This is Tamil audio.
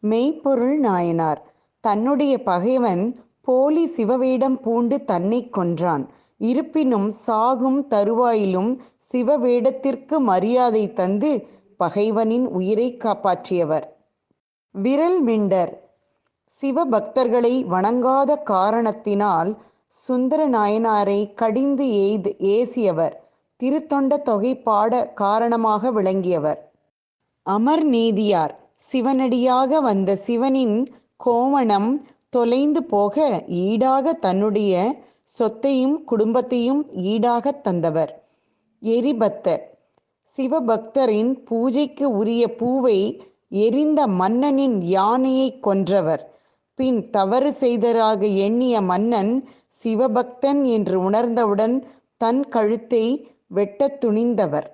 மெய்ப்பொருள் நாயனார். தன்னுடைய பகைவன் போலி சிவவேடம் பூண்டு தன்னைக் கொன்றான். இருப்பினும் சாகும் தருவாயிலும் சிவவேடத்திற்கு மரியாதை தந்து பகைவனின் உயிரை காப்பாற்றியவர். விரல் மிண்டர். சிவபக்தர்களை வணங்காத காரணத்தினால் சுந்தர நாயனாரை கடிந்து ஏசியவர். திருத்தொண்ட தொகை பாட காரணமாக விளங்கியவர். அமர்நீதியார். சிவனடியாக வந்த சிவனின் கோவணம் தொலைந்து போக ஈடாக தன்னுடைய சொத்தையும் குடும்பத்தையும் ஈடாகத் தந்தவர். எரிபத்தர். சிவபக்தரின் பூஜைக்கு உரிய பூவை எரிந்த மன்னனின் யானையை கொன்றவர். பின் தவறு செய்ததாக எண்ணிய மன்னன் சிவபக்தன் என்று உணர்ந்தவுடன் தன் கழுத்தை வெட்டத் துணிந்தவர்.